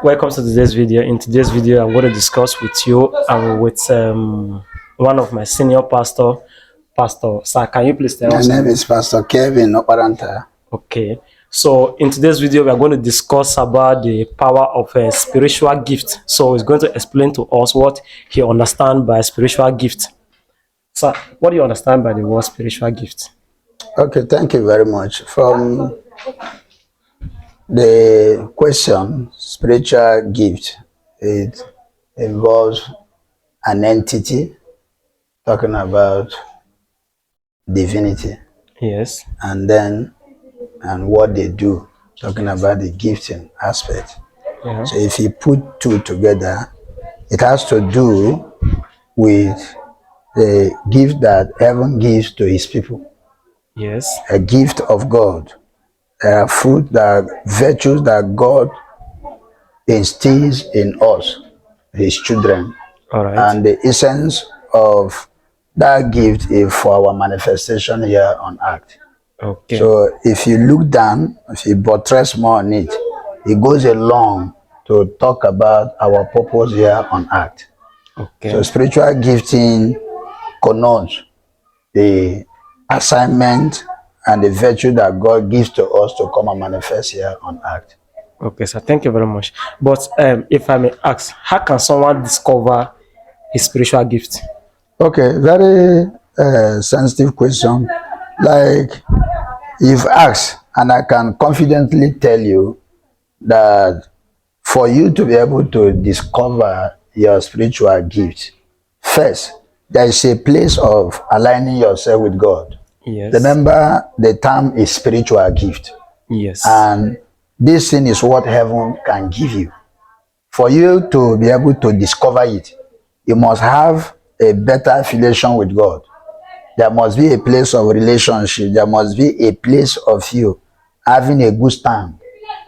Welcome to today's video. In today's video, I'm going to discuss with you and with one of my senior pastor. Sir, can you please tell My us? name is Pastor Kevin Oparanta. Okay. So in today's video, we are going to discuss about the power of a spiritual gift. So he's going to explain to us what he understands by spiritual gift. Sir, what do you understand by the word spiritual gift? Okay, thank you very much. From the question, spiritual gift, it involves an entity talking about divinity, Yes. and what they do, talking about the gifting aspect. Yeah. So if you put two together, it has to do with the gift that heaven gives to his people, Yes. a gift of God. There are fruit, that virtues that God instills in us, his children. All right. And the essence of that gift is for our manifestation here on earth. Okay. So if you look down, if you buttress more on it, it goes along to talk about our purpose here on earth. Okay. So spiritual gifting connotes the assignment and the virtue that God gives to us to come and manifest here on earth. Okay, sir. Thank you very much. But if I may ask, how can someone discover his spiritual gift? Okay, very sensitive question. Like, you've asked, and I can confidently tell you that for you to be able to discover your spiritual gift, first, there is a place of aligning yourself with God. Yes. Remember, the term is spiritual gift. Yes. And this thing is what heaven can give you. For you to be able to discover it, you must have a better affiliation with God. There must be a place of relationship. There must be a place of you having a good stand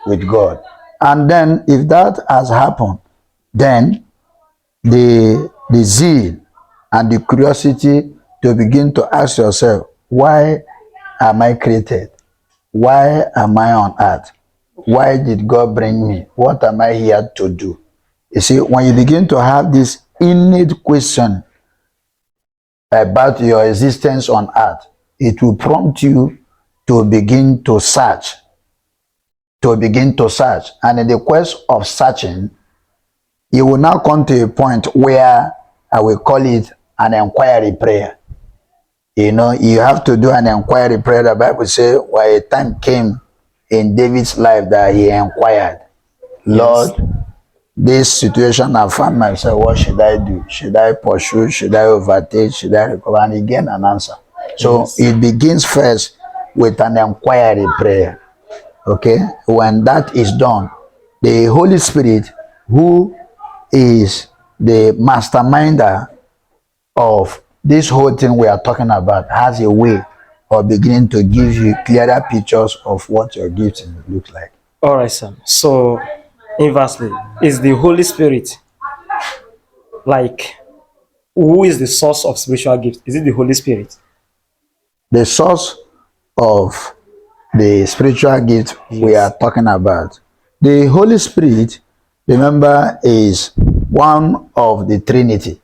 with God. And then if that has happened, then the zeal and the curiosity to begin to ask yourself, why am I created? Why am I on earth? Why did God bring me? What am I here to do? You see, when you begin to have this innate question about your existence on earth, it will prompt you to begin to search. And in the quest of searching, you will now come to a point where I will call it an inquiry prayer. You know, you have to do an inquiry prayer. The Bible says, well, a time came in David's life that he inquired, Lord, yes, this situation I found myself, what should I do? Should I pursue? Should I overtake? Should I recover? And he get an answer. So yes, it begins first with an inquiry prayer. Okay? When that is done, the Holy Spirit, who is the masterminder of this whole thing we are talking about, has a way of beginning to give you clearer pictures of what your gifting looks like. All right, sir. So, inversely, is the Holy Spirit like, who is the source of spiritual gift? Is it the Holy Spirit? The source of the spiritual gift, yes, we are talking about, the Holy Spirit, remember, is one of the Trinity.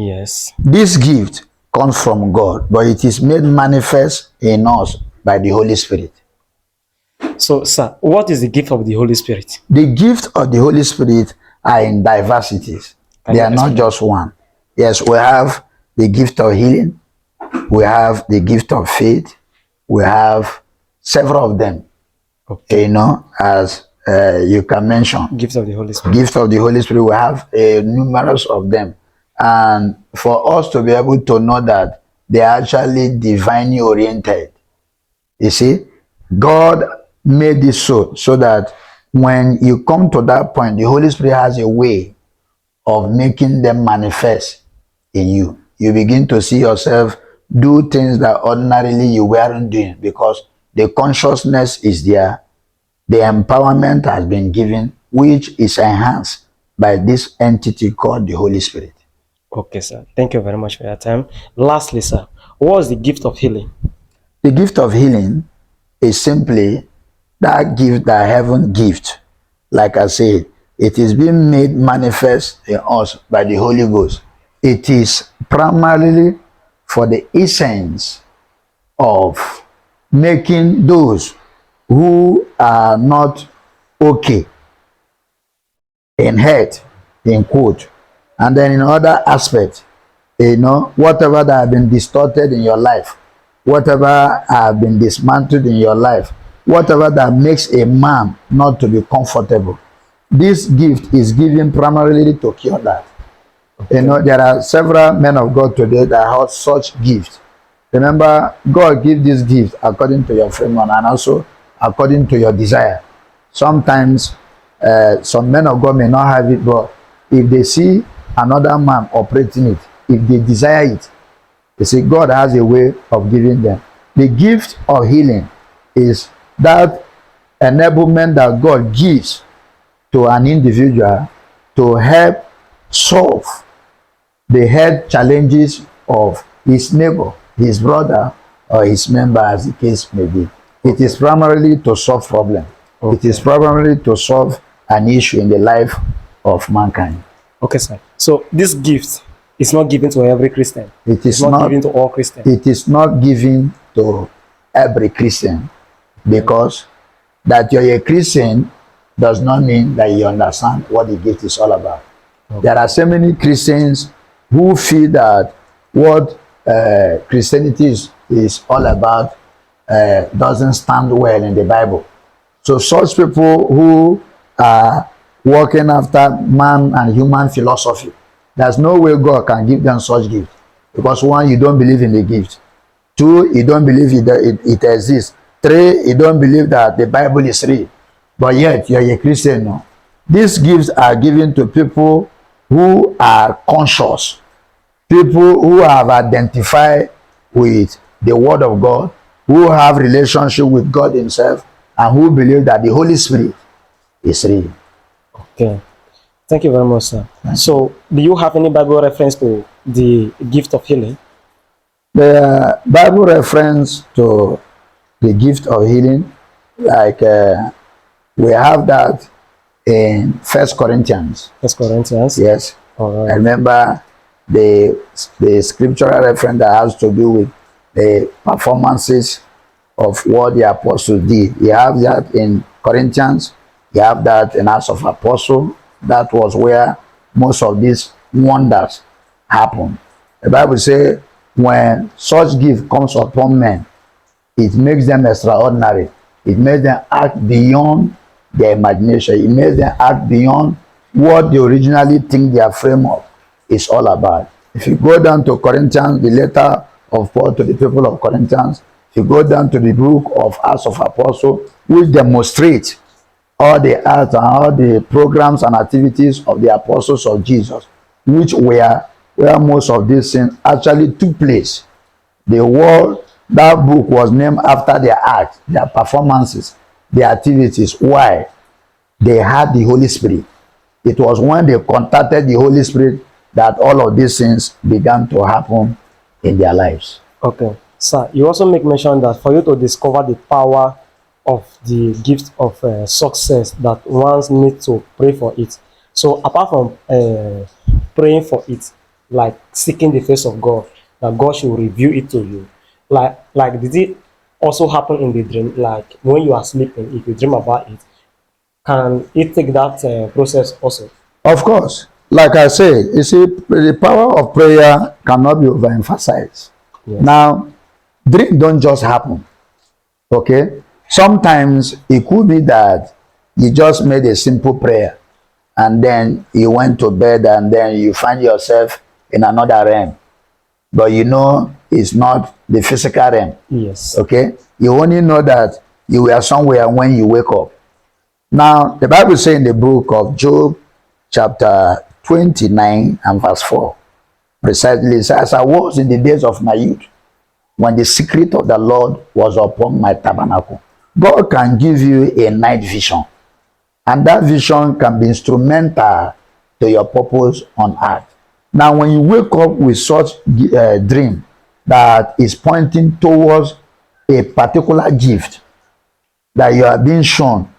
Yes. This gift comes from God, but it is made manifest in us by the Holy Spirit. So, sir, what is the gift of the Holy Spirit? The gift of the Holy Spirit are in diversities. They are not just one. Yes, we have the gift of healing. We have the gift of faith. We have several of them. Okay. You know, as you can mention. Gift of the Holy Spirit. Gift of the Holy Spirit. We have numerous of them. And for us to be able to know that they are actually divinely oriented. You see, God made this so that when you come to that point, the Holy Spirit has a way of making them manifest in you. You begin to see yourself do things that ordinarily you weren't doing because the consciousness is there. The empowerment has been given, which is enhanced by this entity called the Holy Spirit. Okay, sir. Thank you very much for your time. Lastly, sir, what is the gift of healing? The gift of healing is simply that gift that heaven gives. Like I said, It is being made manifest in us by the Holy Ghost. It is primarily for the essence of making those who are not okay in head, in quote, and then in other aspects, whatever that have been distorted in your life, whatever have been dismantled in your life, whatever that makes a man not to be comfortable, this gift is given primarily to cure that. Okay. There are several men of God today that have such gifts. Remember, God gives this gift according to your framework and also according to your desire. Sometimes some men of God may not have it, but if they see another man operating it, if they desire it, they say God has a way of giving them. The gift of healing is that enablement that God gives to an individual to help solve the health challenges of his neighbor, his brother, or his member, as the case may be. It is primarily to solve problems. Okay. It is primarily to solve an issue in the life of mankind. Okay, sir. So this gift is not given to every Christian. It's not given to all Christians. It is not given to every Christian, because that you're a Christian does not mean that you understand what the gift is all about. Okay. There are so many Christians who feel that what Christianity is all about doesn't stand well in the Bible. So such people who are walking after man and human philosophy, there's no way God can give them such gift. Because one, you don't believe in the gift. Two, you don't believe it exists. Three, you don't believe that the Bible is real. But yet, you're a Christian now. These gifts are given to people who are conscious. People who have identified with the Word of God, who have relationship with God Himself, and who believe that the Holy Spirit is real. Okay. Thank you very much, sir. So, do you have any Bible reference to the gift of healing? The Bible reference to the gift of healing, like we have that in 1 Corinthians. 1 Corinthians? Yes. All right. I remember the scriptural reference that has to do with the performances of what the apostles did. You have that in Corinthians. You have that in Acts of Apostles. That was where most of these wonders happened. The Bible says when such gift comes upon men, it makes them extraordinary. It makes them act beyond their imagination. It makes them act beyond what they originally think their framework is all about. If you go down to Corinthians, the letter of Paul to the people of Corinthians, if you go down to the book of Acts of Apostles, which demonstrate all the acts and all the programs and activities of the apostles of Jesus, which were where most of these things actually took place. That book was named after their acts, their performances, their activities. Why? They had the Holy Spirit. It was when they contacted the Holy Spirit that all of these things began to happen in their lives. Okay. Sir, you also make mention that for you to discover the power of the gift of success, that one needs to pray for it. So apart from praying for it, like seeking the face of God, that God should reveal it to you, like did it also happen in the dream? Like when you are sleeping, if you dream about it, can it take that process also? Of course. Like I said, you see, the power of prayer cannot be overemphasized. Yes. Now, dreams don't just happen. Okay? Sometimes it could be that you just made a simple prayer and then you went to bed and then you find yourself in another realm. But you know it's not the physical realm. Yes. Okay? You only know that you were somewhere when you wake up. Now, the Bible says in the book of Job, chapter 29 and verse 4, precisely it says, as I was in the days of my youth, when the secret of the Lord was upon my tabernacle. God can give you a night vision, and that vision can be instrumental to your purpose on earth. Now, when you wake up with such dream that is pointing towards a particular gift that you are being shown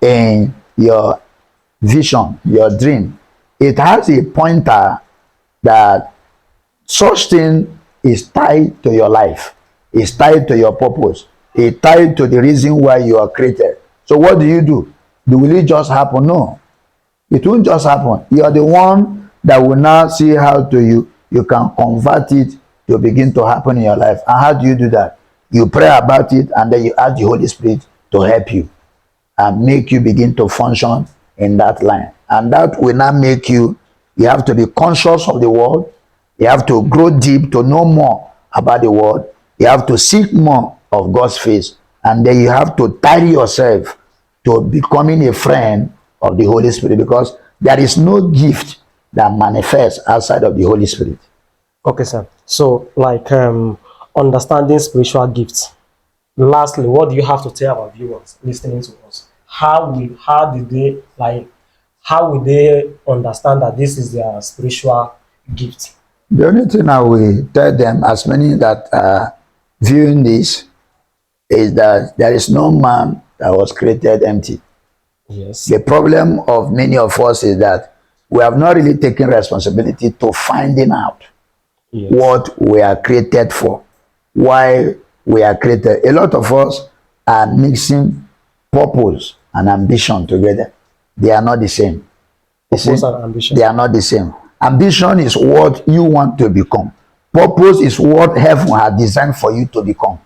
in your vision, your dream, it has a pointer that such thing is tied to your life, is tied to your purpose, is tied to the reason why you are created. So what do? Will it just happen? No, it won't just happen. You are the one that will now see how to you can convert it to begin to happen in your life. And how do you do that? You pray about it, and then you ask the Holy Spirit to help you and make you begin to function in that line. And that will not make you have to be conscious of the world. You have to grow deep to know more about the world. You have to seek more of God's face. And then you have to tie yourself to becoming a friend of the Holy Spirit, because there is no gift that manifests outside of the Holy Spirit. Okay, sir. So, like, understanding spiritual gifts. Lastly, what do you have to tell our viewers listening to us? How will they understand that this is their spiritual gift? The only thing I will tell them, as many that are viewing this, is that there is no man that was created empty. Yes. The problem of many of us is that we have not really taken responsibility to finding out what we are created for, why we are created. A lot of us are mixing purpose and ambition together. They are not the same. Purpose and ambition. They are not the same. Ambition is what you want to become. Purpose is what heaven has designed for you to become.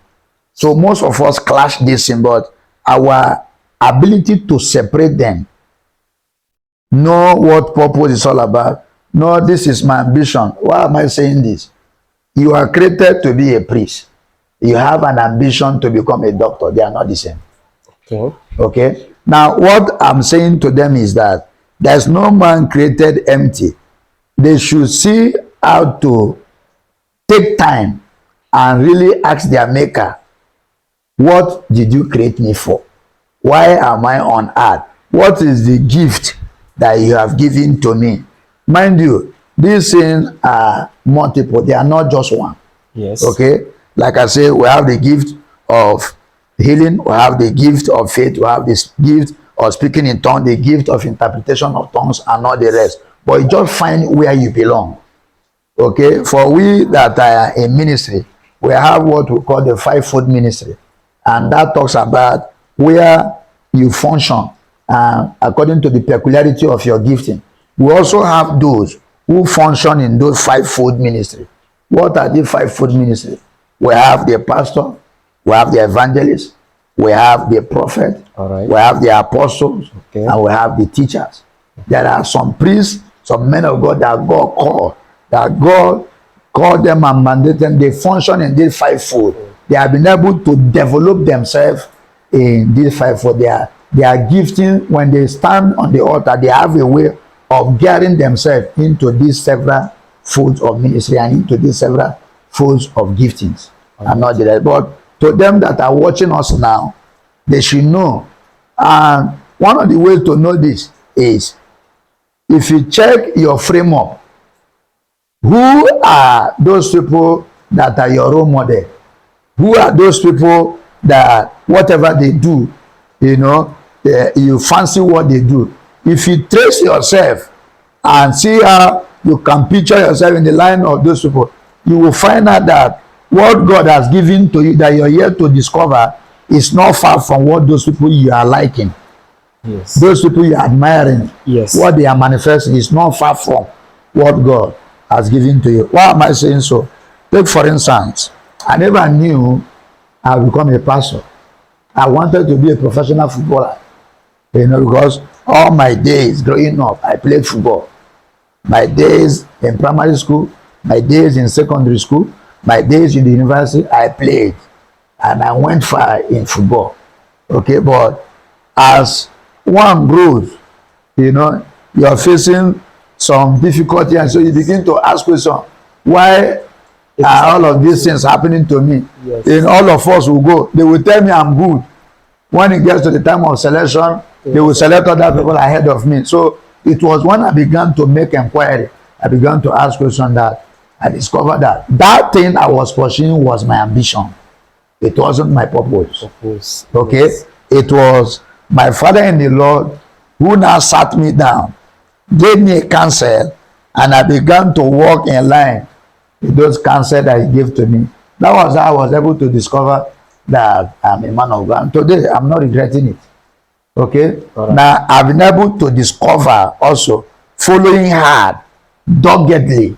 So most of us clash this thing, but our ability to separate them, know what purpose is all about. No, this is my ambition. Why am I saying this? You are created to be a priest. You have an ambition to become a doctor. They are not the same. Okay. Okay. Now, what I'm saying to them is that there's no man created empty. They should see how to take time and really ask their maker, what did you create me for? Why am I on earth? What is the gift that you have given to me? Mind you, these things are multiple. They are not just one. Yes. Okay. Like I say, we have the gift of healing. We have the gift of faith. We have this gift of speaking in tongues, the gift of interpretation of tongues, and all the rest. But you just find where you belong. Okay. For we that are in ministry, we have what we call the fivefold ministry. And that talks about where you function according to the peculiarity of your gifting. We also have those who function in those fivefold ministry. What are the fivefold ministry? We have the pastor, we have the evangelist, we have the prophet, we have the apostles, and we have the teachers. There are some priests, some men of God that God called them and mandated them. They function in this fivefold. They have been able to develop themselves in this fivefold. They are gifting. When they stand on the altar, they have a way of getting themselves into these several folds of ministry and into these several folds of giftings. And not that. But to them that are watching us now, they should know. And one of the ways to know this is, if you check your frame up, who are those people that are your role model? Who are those people that whatever they do, you fancy what they do? If you trace yourself and see how you can picture yourself in the line of those people, you will find out that what God has given to you that you're yet to discover is not far from what those people you are liking. Yes. Those people you are admiring. Yes. What they are manifesting is not far from what God has given to you. Why am I saying so? Take for instance, I never knew I would become a pastor. I wanted to be a professional footballer. Because all my days growing up, I played football. My days in primary school, my days in secondary school, my days in the university, I played. And I went far in football. Okay, but as one grows, you're facing some difficulty, and so you begin to ask questions. Why are all of these things happening to me? Yes. And all of us will go. They will tell me I'm good. When it gets to the time of selection, they will select other people ahead of me. So it was when I began to make inquiry, I began to ask questions, that I discovered that thing I was pursuing was my ambition. It wasn't my purpose. Okay? Yes. It was my father in the Lord who now sat me down, gave me a counsel, and I began to walk in line with those counsel that he gave to me. That was how I was able to discover that I'm a man of God. And today, I'm not regretting it. Okay? Right. Now, I've been able to discover also, following hard, doggedly,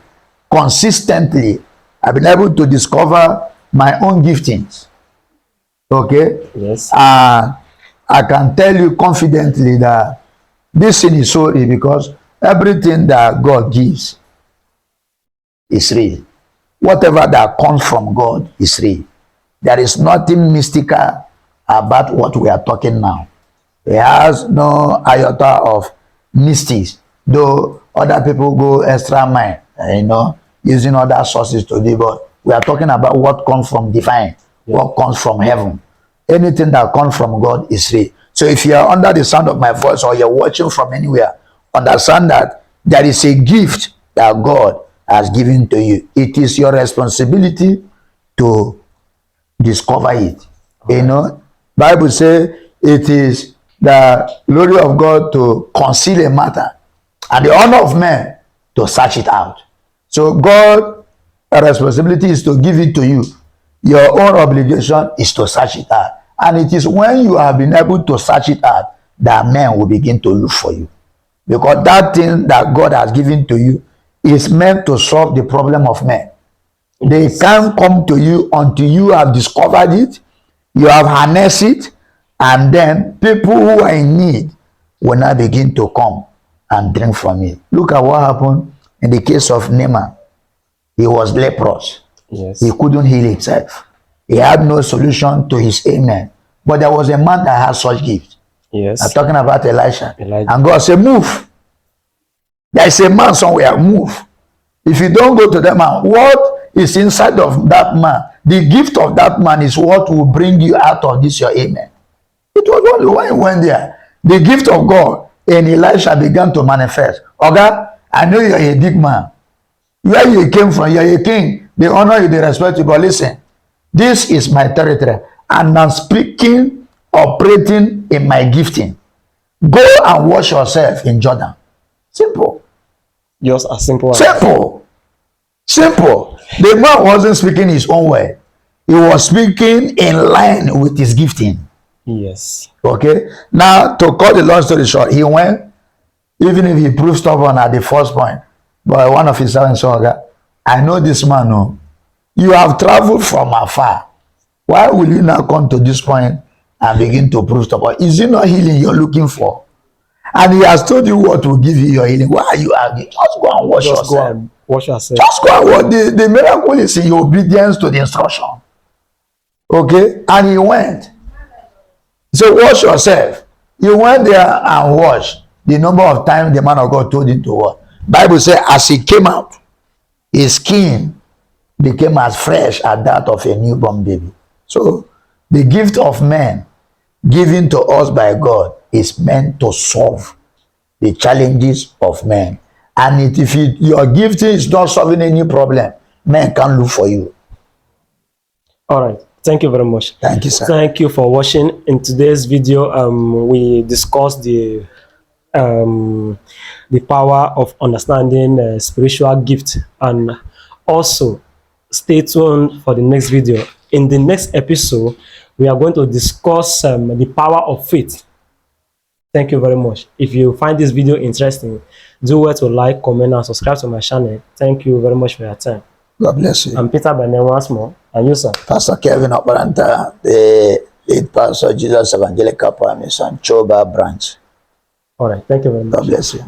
consistently, I've been able to discover my own giftings. Okay? Yes. I can tell you confidently that this thing is so real, because everything that God gives is real. Whatever that comes from God is real. There is nothing mystical about what we are talking now. It has no iota of mystics, though other people go extra mile, using other sources to do, but we are talking about what comes from divine, what comes from heaven. Anything that comes from God is real. So if you are under the sound of my voice, or you're watching from anywhere, understand that there is a gift that God has given to you. It is your responsibility to discover it. Bible says it is the glory of God to conceal a matter, and the honor of men to search it out. So God's responsibility is to give it to you. Your own obligation is to search it out. And it is when you have been able to search it out that men will begin to look for you. Because that thing that God has given to you is meant to solve the problem of men. They can't come to you until you have discovered it, you have harnessed it, and then people who are in need will now begin to come and drink from it. Look at what happened in the case of Naaman. He was leprous. Yes. He couldn't heal himself. He had no solution to his ailment. But there was a man that had such gift. Yes. I'm talking about Elisha. And God said, move. There is a man somewhere, move. If you don't go to that man, what is inside of that man, the gift of that man is what will bring you out of this your ailment. It was only when he went there, the gift of God in Elisha began to manifest. Okay, I know you're a big man. Where you came from, you're a king. They honor you, they respect you. But listen, this is my territory, and I'm speaking, operating in my gifting. Go and wash yourself in Jordan. Simple. Just as simple as simple. Simple. The man wasn't speaking his own way. He was speaking in line with his gifting. Yes. Okay. Now, to cut the long story short, he went, even if he proved stubborn at the first point, but one of his servants said, I know this man, no. You have traveled from afar. Why will you now come to this point and begin to prove stubborn? Is it not healing you're looking for? And he has told you what will give you your healing. Why are you arguing? Just go and wash yourself. Go and wash yourself. Just go and wash. The miracle is in your obedience to the instruction. Okay? And he went. So wash yourself. He went there and washed. The number of times the man of God told him to wash. Bible says as he came out, his skin became as fresh as that of a newborn baby. So the gift of man given to us by God is meant to solve the challenges of men. And if your gifting is not solving any problem, men can't look for you. All right. Thank you very much. Thank you, sir. Thank you for watching. In today's video, we discussed the power of understanding spiritual gift, and also stay tuned for the next video. In the next episode, we are going to discuss the power of faith. Thank you very much. If you find this video interesting, do well to like, comment, and subscribe to my channel. Thank you very much for your time. God bless you. I'm Peter Benin once more. And you, sir? Pastor Kevin Oparanta, the lead pastor, Jesus Evangelical Mission, Choba branch. All right. Thank you very much. God bless you.